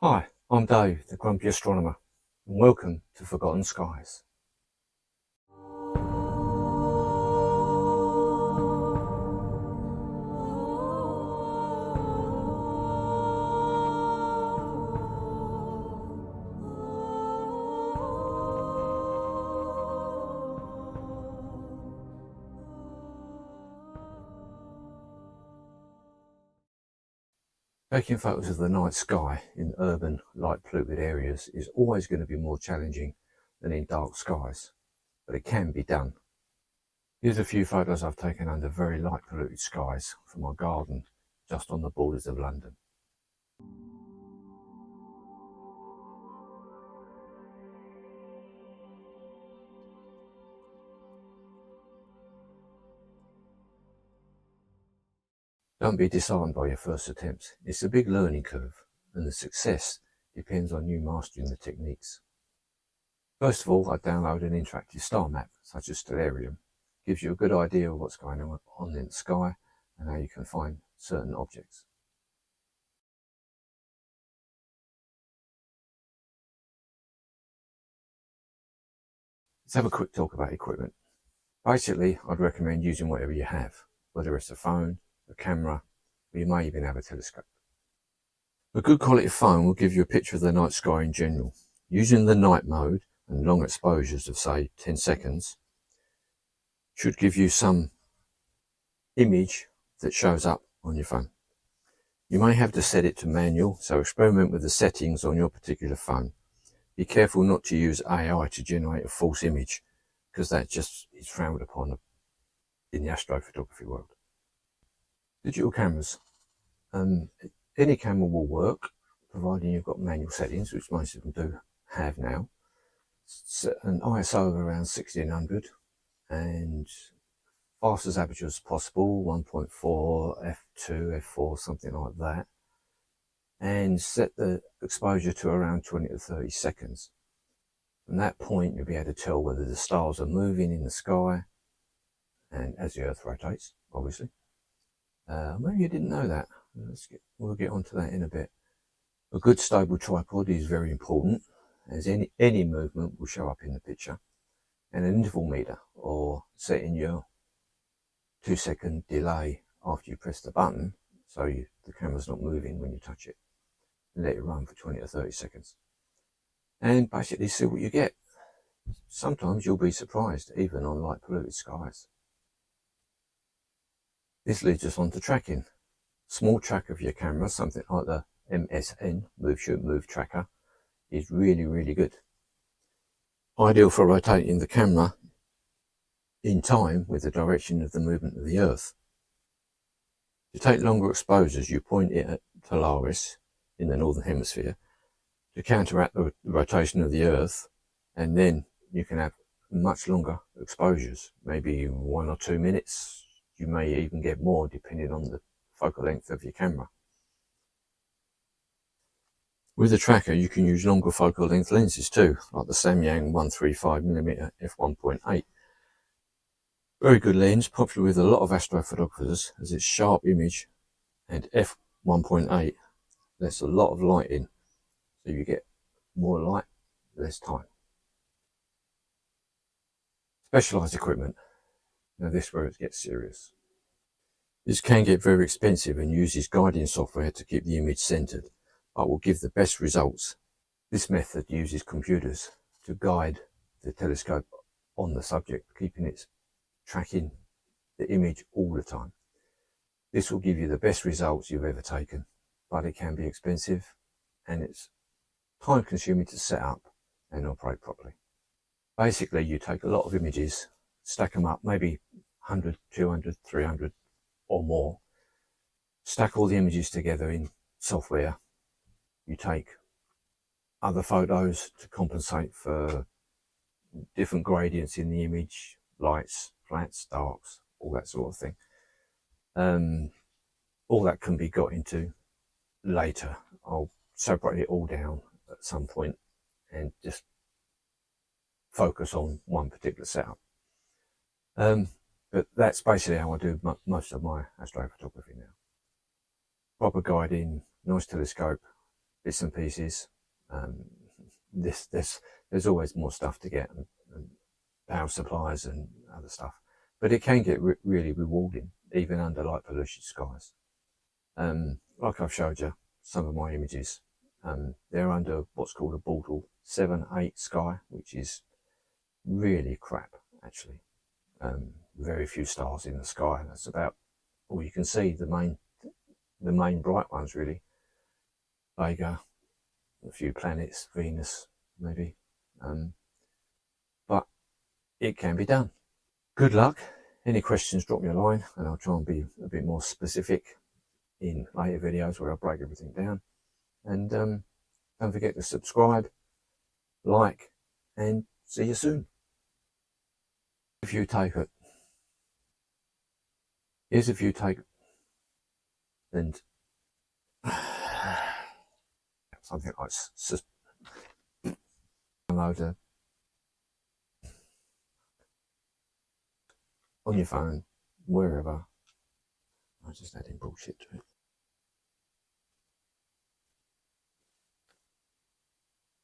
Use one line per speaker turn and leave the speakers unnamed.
Hi, I'm Dave, the Grumpy Astronomer, and welcome to Forgotten Skies. Taking photos of the night sky in urban, light-polluted areas is always going to be more challenging than in dark skies, but it can be done. Here's a few photos I've taken under very light-polluted skies from my garden just on the borders of London. Don't be disheartened by your first attempts. It's a big learning curve, and the success depends on you mastering the techniques. First of all, I download an interactive star map, such as Stellarium. It gives you a good idea of what's going on in the sky and how you can find certain objects. Let's have a quick talk about equipment. Basically, I'd recommend using whatever you have, whether it's a phone, a camera, or you may even have a telescope. A good quality phone will give you a picture of the night sky in general. Using the night mode and long exposures of say 10 seconds should give you some image that shows up on your phone. You may have to set it to manual, so experiment with the settings on your particular phone. Be careful not to use AI to generate a false image, because that just is frowned upon in the astrophotography world. Digital cameras. Any camera will work, providing you've got manual settings, which most of them do have now. Set an ISO of around 1600 and fast as aperture as possible, 1.4, f2, f4, something like that. And set the exposure to around 20 to 30 seconds. From that point, you'll be able to tell whether the stars are moving in the sky, and as the Earth rotates, obviously. Maybe you didn't know that. We'll get onto that in a bit. A good stable tripod is very important, as any movement will show up in the picture. And an interval meter, or setting your 2-second delay after you press the button, so the camera's not moving when you touch it. And let it run for 20 or 30 seconds. And basically see what you get. Sometimes you'll be surprised, even on light polluted skies. This leads us on to tracking. Small track of your camera, something like the MSN, Move Shoot Move Tracker, is really good. Ideal for rotating the camera in time with the direction of the movement of the Earth. To take longer exposures, you point it at Polaris in the Northern Hemisphere to counteract the rotation of the Earth, and then you can have much longer exposures, maybe 1 or 2 minutes. You may even get more depending on the focal length of your camera. With the tracker, you can use longer focal length lenses too, like the Samyang 135mm f1.8. Very good lens, popular with a lot of astrophotographers as its sharp image, and f1.8 lets a lot of light in, so you get more light, less time. Specialized equipment. Now this is where it gets serious. This can get very expensive and uses guiding software to keep the image centered, but will give the best results. This method uses computers to guide the telescope on the subject, keeping it tracking the image all the time. This will give you the best results you've ever taken, but it can be expensive and it's time consuming to set up and operate properly. Basically, you take a lot of images, stack them up, maybe 100, 200, 300 or more, stack all the images together in software. You take other photos to compensate for different gradients in the image, lights, flats, darks, all that sort of thing. All that can be got into later. I'll separate it all down at some point and just focus on one particular setup. But that's basically how I do most of my astrophotography now. Proper guiding, nice telescope, bits and pieces. There's always more stuff to get, and power supplies and other stuff, but it can get really rewarding even under light polluted skies. Like I've showed you some of my images, they're under what's called a Bortle 7/8 sky, which is really crap actually. Very few stars in the sky. That's about all you can see. The main bright ones really. Vega, a few planets, Venus maybe, but it can be done. Good luck. Any questions, drop me a line and I'll try and be a bit more specific in later videos where I'll break everything down. And don't forget to subscribe, like, and see you soon. If you take it, here's if you take it, and something like download on your phone, wherever. I just adding bullshit to it.